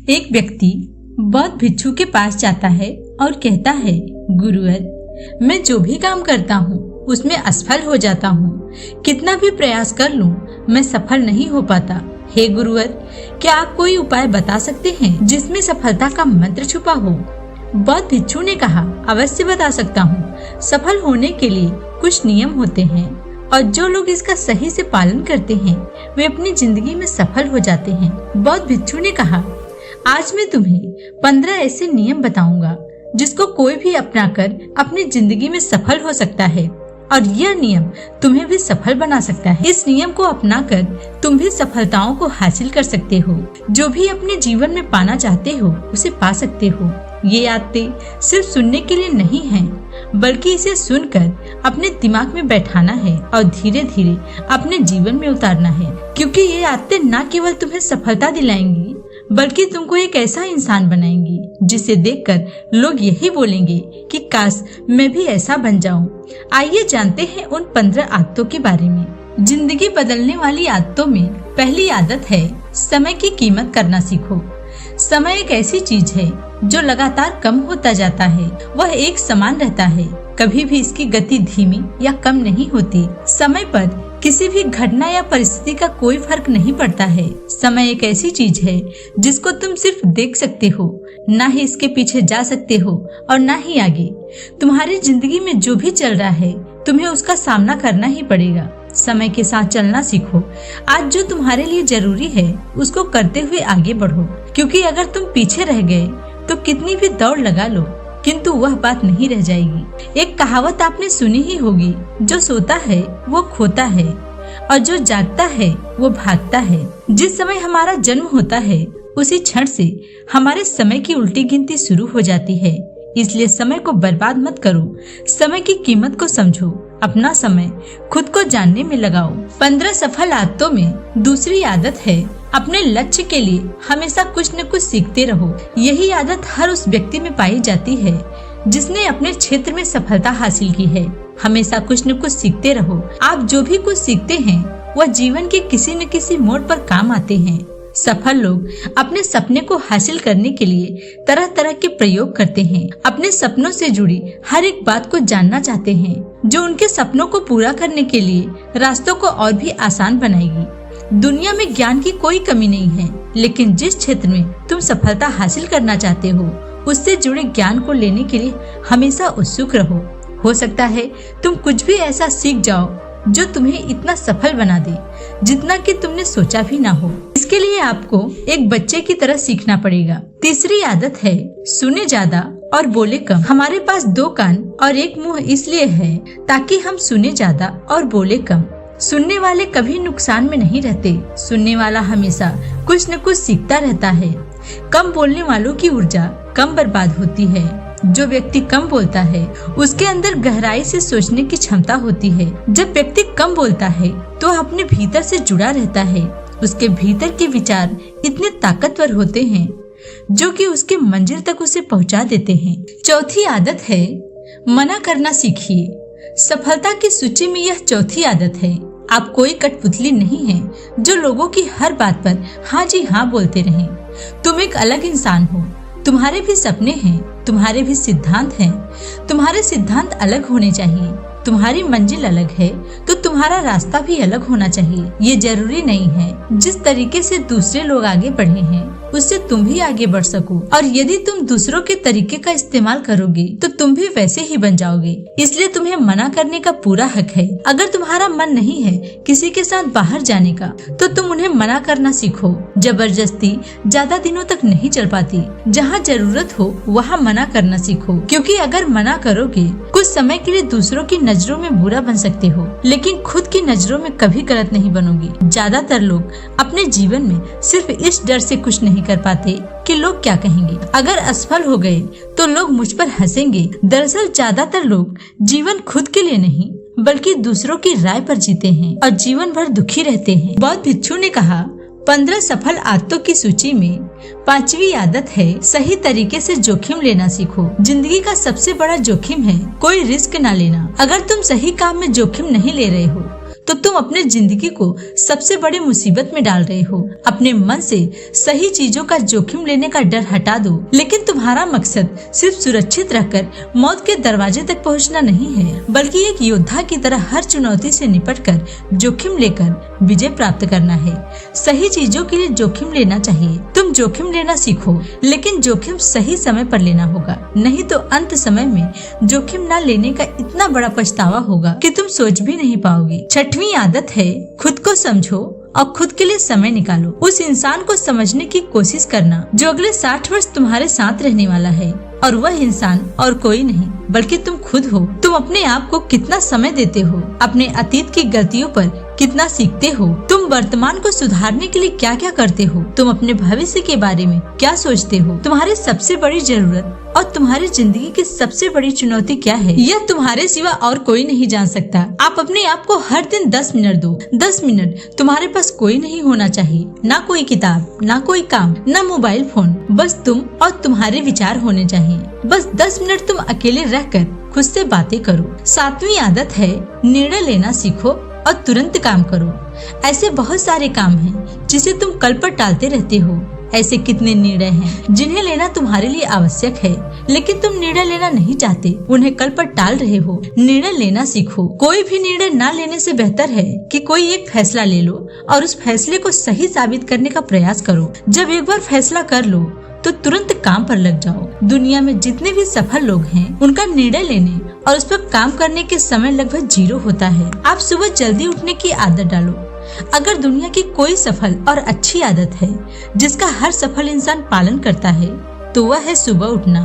एक व्यक्ति बौद्ध भिक्षु के पास जाता है और कहता है, गुरुवर, मैं जो भी काम करता हूँ उसमें असफल हो जाता हूँ। कितना भी प्रयास कर लूँ मैं सफल नहीं हो पाता। हे गुरुवर, क्या आप कोई उपाय बता सकते हैं जिसमें सफलता का मंत्र छुपा हो? बौद्ध भिक्षु ने कहा, अवश्य बता सकता हूँ। सफल होने के लिए कुछ नियम होते हैं और जो लोग इसका सही से पालन करते हैं वे अपनी जिंदगी में सफल हो जाते हैं। बौद्ध भिक्षु ने कहा, आज मैं तुम्हें 15 ऐसे नियम बताऊंगा जिसको कोई भी अपनाकर अपनी जिंदगी में सफल हो सकता है और यह नियम तुम्हें भी सफल बना सकता है। इस नियम को अपनाकर तुम भी सफलताओं को हासिल कर सकते हो। जो भी अपने जीवन में पाना चाहते हो उसे पा सकते हो। ये आदतें सिर्फ सुनने के लिए नहीं हैं, बल्कि इसे सुनकर अपने दिमाग में बैठाना है और धीरे धीरे अपने जीवन में उतारना है, क्योंकि ये आदतें न केवल तुम्हें सफलता दिलाएंगी बल्कि तुमको एक ऐसा इंसान बनाएंगी जिसे देखकर लोग यही बोलेंगे कि काश मैं भी ऐसा बन जाऊं। आइए जानते हैं उन 15 आदतों के बारे में। जिंदगी बदलने वाली आदतों में पहली आदत है, समय की कीमत करना सीखो। समय एक ऐसी चीज है जो लगातार कम होता जाता है। वह एक समान रहता है, कभी भी इसकी गति धीमी या कम नहीं होती। समय पर किसी भी घटना या परिस्थिति का कोई फर्क नहीं पड़ता है। समय एक ऐसी चीज है जिसको तुम सिर्फ देख सकते हो, ना ही इसके पीछे जा सकते हो और ना ही आगे। तुम्हारी जिंदगी में जो भी चल रहा है तुम्हें उसका सामना करना ही पड़ेगा। समय के साथ चलना सीखो। आज जो तुम्हारे लिए जरूरी है उसको करते हुए आगे बढ़ो, क्योंकि अगर तुम पीछे रह गए तो कितनी भी दौड़ लगा लो किंतु वह बात नहीं रह जाएगी। एक कहावत आपने सुनी ही होगी, जो सोता है वो खोता है और जो जागता है वो भागता है। जिस समय हमारा जन्म होता है उसी क्षण से हमारे समय की उल्टी गिनती शुरू हो जाती है। इसलिए समय को बर्बाद मत करो, समय की कीमत को समझो। अपना समय खुद को जानने में लगाओ। 15 सफल आदतों में दूसरी आदत है, अपने लक्ष्य के लिए हमेशा कुछ न कुछ सीखते रहो। यही आदत हर उस व्यक्ति में पाई जाती है जिसने अपने क्षेत्र में सफलता हासिल की है। हमेशा कुछ न कुछ सीखते रहो। आप जो भी कुछ सीखते हैं वह जीवन के किसी न किसी मोड़ पर काम आते हैं। सफल लोग अपने सपने को हासिल करने के लिए तरह तरह के प्रयोग करते हैं। अपने सपनों से जुड़ी हर एक बात को जानना चाहते हैं, जो उनके सपनों को पूरा करने के लिए रास्तों को और भी आसान बनाएगी। दुनिया में ज्ञान की कोई कमी नहीं है, लेकिन जिस क्षेत्र में तुम सफलता हासिल करना चाहते हो उससे जुड़े ज्ञान को लेने के लिए हमेशा उत्सुक रहो। हो सकता है तुम कुछ भी ऐसा सीख जाओ जो तुम्हें इतना सफल बना दे जितना कि तुमने सोचा भी ना हो। इसके लिए आपको एक बच्चे की तरह सीखना पड़ेगा। तीसरी आदत है, सुने ज्यादा और बोले कम। हमारे पास 2 कान और 1 मुंह इसलिए है ताकि हम सुने ज्यादा और बोले कम। सुनने वाले कभी नुकसान में नहीं रहते। सुनने वाला हमेशा कुछ न कुछ सीखता रहता है। कम बोलने वालों की ऊर्जा कम बर्बाद होती है। जो व्यक्ति कम बोलता है उसके अंदर गहराई से सोचने की क्षमता होती है। जब व्यक्ति कम बोलता है तो अपने भीतर से जुड़ा रहता है। उसके भीतर के विचार इतने ताकतवर होते हैं जो कि उसके मंजिल तक उसे पहुंचा देते हैं। चौथी आदत है, मना करना सीखिए। सफलता की सूची में यह चौथी आदत है। आप कोई कठपुतली नहीं है जो लोगों की हर बात पर हाँ जी हाँ बोलते रहें। तुम एक अलग इंसान हो। तुम्हारे भी सपने हैं, तुम्हारे भी सिद्धांत हैं। तुम्हारे सिद्धांत अलग होने चाहिए। तुम्हारी मंजिल अलग है तो तुम्हारा रास्ता भी अलग होना चाहिए। ये जरूरी नहीं है जिस तरीके से दूसरे लोग आगे बढ़े हैं उससे तुम भी आगे बढ़ सको, और यदि तुम दूसरों के तरीके का इस्तेमाल करोगे तो तुम भी वैसे ही बन जाओगे। इसलिए तुम्हें मना करने का पूरा हक है। अगर तुम्हारा मन नहीं है किसी के साथ बाहर जाने का तो तुम उन्हें मना करना सीखो। जबरदस्ती ज्यादा दिनों तक नहीं चल पाती। जहाँ जरूरत हो वहाँ मना करना सीखो, क्योंकि अगर मना करोगे कुछ समय के लिए दूसरों की नजरों में बुरा बन सकते हो, लेकिन खुद की नजरों में कभी गलत नहीं बनोगे। ज्यादातर लोग अपने जीवन में सिर्फ इस डर से कुछ नहीं कर पाते कि लोग क्या कहेंगे। अगर असफल हो गए तो लोग मुझ पर हंसेंगे। दरअसल ज्यादातर लोग जीवन खुद के लिए नहीं बल्कि दूसरों की राय पर जीते हैं और जीवन भर दुखी रहते हैं। बौद्ध भिक्षु ने कहा, 15 सफल आदतों की सूची में 5वीं आदत है, सही तरीके से जोखिम लेना सीखो। जिंदगी का सबसे बड़ा जोखिम है कोई रिस्क न लेना। अगर तुम सही काम में जोखिम नहीं ले रहे हो तो तुम अपने जिंदगी को सबसे बड़ी मुसीबत में डाल रहे हो। अपने मन से सही चीजों का जोखिम लेने का डर हटा दो। लेकिन तुम्हारा मकसद सिर्फ सुरक्षित रहकर मौत के दरवाजे तक पहुंचना नहीं है, बल्कि एक योद्धा की तरह हर चुनौती से निपटकर जोखिम लेकर विजय प्राप्त करना है। सही चीजों के लिए जोखिम लेना चाहिए। तुम जोखिम लेना सीखो, लेकिन जोखिम सही समय पर लेना होगा, नहीं तो अंत समय में जोखिम न लेने का इतना बड़ा पछतावा होगा कि तुम सोच भी नहीं पाओगे। छठवीं आदत है, खुद को समझो और खुद के लिए समय निकालो। उस इंसान को समझने की कोशिश करना जो अगले 60 वर्ष तुम्हारे साथ रहने वाला है, और वह इंसान और कोई नहीं बल्कि तुम खुद हो। तुम अपने आप को कितना समय देते हो, अपने अतीत की गलतियों पर कितना सीखते हो, तुम वर्तमान को सुधारने के लिए क्या क्या करते हो, तुम अपने भविष्य के बारे में क्या सोचते हो, तुम्हारी सबसे बड़ी जरूरत और तुम्हारी जिंदगी की सबसे बड़ी चुनौती क्या है, यह तुम्हारे सिवा और कोई नहीं जान सकता। आप अपने आप को हर दिन 10 मिनट दो। 10 मिनट तुम्हारे पास कोई नहीं होना चाहिए, ना कोई किताब, ना कोई काम, ना मोबाइल फोन, बस तुम और तुम्हारे विचार होने चाहिए। बस 10 मिनट तुम अकेले रहकर खुद से बातें करो। 7वीं आदत है, निर्णय लेना सीखो और तुरंत काम करो। ऐसे बहुत सारे काम हैं जिसे तुम कल पर टालते रहते हो। ऐसे कितने निर्णय हैं जिन्हें लेना तुम्हारे लिए आवश्यक है, लेकिन तुम निर्णय लेना नहीं चाहते, उन्हें कल पर टाल रहे हो। निर्णय लेना सीखो। कोई भी निर्णय ना लेने से बेहतर है कि कोई एक फैसला ले लो और उस फैसले को सही साबित करने का प्रयास करो। जब एक बार फैसला कर लो तो तुरंत काम पर लग जाओ। दुनिया में जितने भी सफल लोग हैं, उनका निर्णय लेने और उस पर काम करने के समय लगभग 0 होता है। आप सुबह जल्दी उठने की आदत डालो। अगर दुनिया की कोई सफल और अच्छी आदत है जिसका हर सफल इंसान पालन करता है, तो वह है सुबह उठना।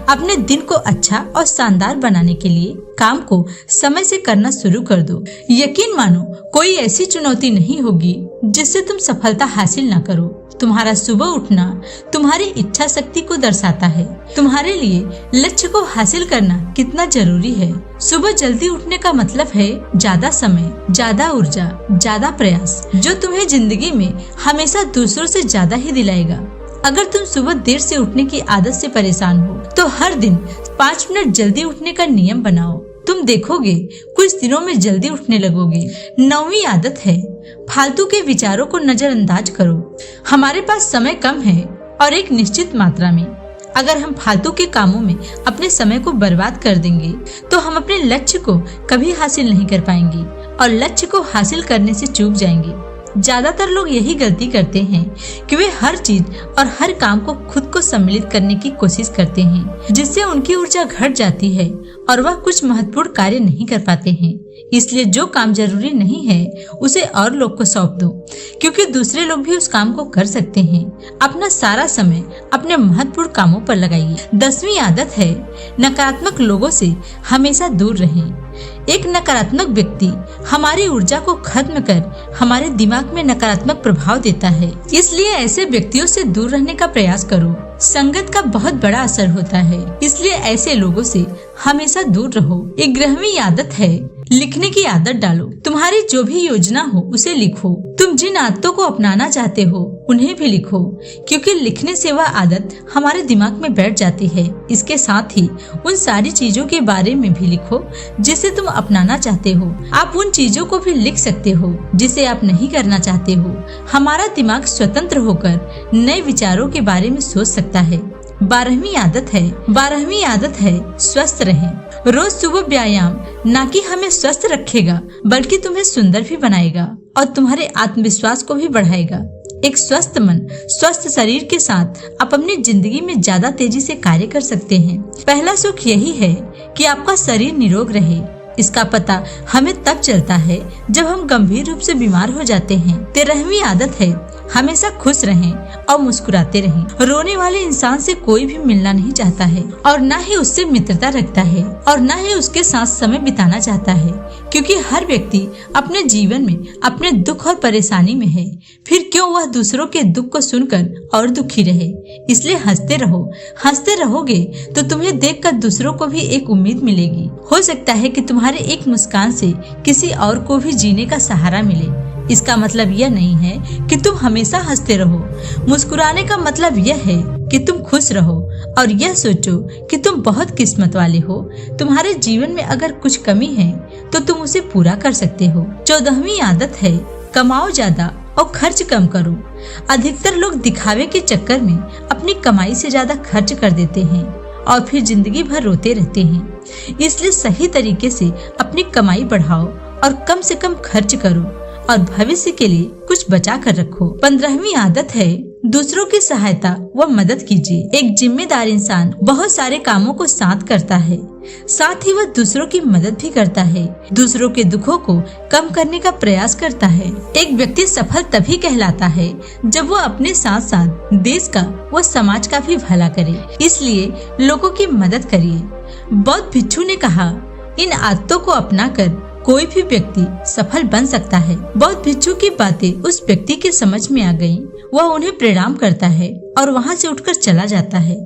अपने दिन को अच्छा और शानदार बनाने के लिए काम को समय से करना शुरू कर दो। यकीन मानो, कोई ऐसी चुनौती नहीं होगी जिससे तुम सफलता हासिल ना करो। तुम्हारा सुबह उठना तुम्हारी इच्छा शक्ति को दर्शाता है। तुम्हारे लिए लक्ष्य को हासिल करना कितना जरूरी है। सुबह जल्दी उठने का मतलब है ज्यादा समय, ज्यादा ऊर्जा, ज्यादा प्रयास, जो तुम्हें जिंदगी में हमेशा दूसरों से ज्यादा ही दिलाएगा। अगर तुम सुबह देर से उठने की आदत से परेशान हो, तो हर दिन 5 मिनट जल्दी उठने का नियम बनाओ। तुम देखोगे कुछ दिनों में जल्दी उठने लगोगे। 9वीं आदत है, फालतू के विचारों को नजरअंदाज करो। हमारे पास समय कम है और एक निश्चित मात्रा में। अगर हम फालतू के कामों में अपने समय को बर्बाद कर देंगे, तो हम अपने लक्ष्य को कभी हासिल नहीं कर पाएंगे और लक्ष्य को हासिल करने से चूक जाएंगे। ज्यादातर लोग यही गलती करते हैं कि वे हर चीज और हर काम को खुद को सम्मिलित करने की कोशिश करते हैं, जिससे उनकी ऊर्जा घट जाती है और वह कुछ महत्वपूर्ण कार्य नहीं कर पाते हैं। इसलिए जो काम जरूरी नहीं है उसे और लोग को सौंप दो, क्योंकि दूसरे लोग भी उस काम को कर सकते हैं। अपना सारा समय अपने महत्वपूर्ण कामों पर लगाइए। 10वीं आदत है, नकारात्मक लोगों से हमेशा दूर रहें। एक नकारात्मक व्यक्ति हमारी ऊर्जा को खत्म कर हमारे दिमाग में नकारात्मक प्रभाव देता है, इसलिए ऐसे व्यक्तियों से दूर रहने का प्रयास करो। संगत का बहुत बड़ा असर होता है, इसलिए ऐसे लोगों से हमेशा दूर रहो। 11वीं आदत है, लिखने की आदत डालो। तुम्हारी जो भी योजना हो उसे लिखो। तुम जिन आदतों को अपनाना चाहते हो उन्हें भी लिखो, क्योंकि लिखने से वह आदत हमारे दिमाग में बैठ जाती है। इसके साथ ही उन सारी चीजों के बारे में भी लिखो जिसे तुम अपनाना चाहते हो। आप उन चीजों को भी लिख सकते हो जिसे आप नहीं करना चाहते हो। हमारा दिमाग स्वतंत्र होकर नए विचारों के बारे में सोच सकता है। 12वीं आदत है स्वस्थ रहें। रोज सुबह व्यायाम न कि हमें स्वस्थ रखेगा, बल्कि तुम्हें सुंदर भी बनाएगा और तुम्हारे आत्मविश्वास को भी बढ़ाएगा। एक स्वस्थ मन, स्वस्थ शरीर के साथ आप अपनी जिंदगी में ज्यादा तेजी से कार्य कर सकते हैं। पहला सुख यही है कि आपका शरीर निरोग रहे। इसका पता हमें तब चलता है जब हम गंभीर रूप से बीमार हो जाते हैं। 13वीं आदत है, हमेशा खुश रहें और मुस्कुराते रहें। रोने वाले इंसान से कोई भी मिलना नहीं चाहता है और न ही उससे मित्रता रखता है और न ही उसके साथ समय बिताना चाहता है, क्योंकि हर व्यक्ति अपने जीवन में अपने दुख और परेशानी में है। फिर क्यों वह दूसरों के दुख को सुनकर और दुखी रहे। इसलिए हंसते रहो। हंसते रहोगे तो तुम्हें देखकर दूसरों को भी एक उम्मीद मिलेगी। हो सकता है कि तुम्हारे एक मुस्कान से किसी और को भी जीने का सहारा मिले। इसका मतलब यह नहीं है कि तुम हमेशा हंसते रहो। मुस्कुराने का मतलब यह है कि तुम खुश रहो और यह सोचो कि तुम बहुत किस्मत वाले हो। तुम्हारे जीवन में अगर कुछ कमी है तो तुम उसे पूरा कर सकते हो। 14वीं आदत है कमाओ ज्यादा और खर्च कम करो। अधिकतर लोग दिखावे के चक्कर में अपनी कमाई से ज्यादा खर्च कर देते हैं और फिर जिंदगी भर रोते रहते हैं। इसलिए सही तरीके से अपनी कमाई बढ़ाओ और कम से कम खर्च करो और भविष्य के लिए कुछ बचा कर रखो। 15वीं आदत है दूसरों की सहायता व मदद कीजिए। एक जिम्मेदार इंसान बहुत सारे कामों को साथ करता है, साथ ही वह दूसरों की मदद भी करता है, दूसरों के दुखों को कम करने का प्रयास करता है। एक व्यक्ति सफल तभी कहलाता है जब वह अपने साथ साथ देश का व समाज का भी भला करे। इसलिए लोगों की मदद करिए। बौद्ध भिक्षु ने कहा, इन आदतों को अपनाकर कोई भी व्यक्ति सफल बन सकता है। बौद्ध भिक्षु की बातें उस व्यक्ति के समझ में आ गईं। वह उन्हें प्रणाम करता है और वहाँ से उठकर चला जाता है।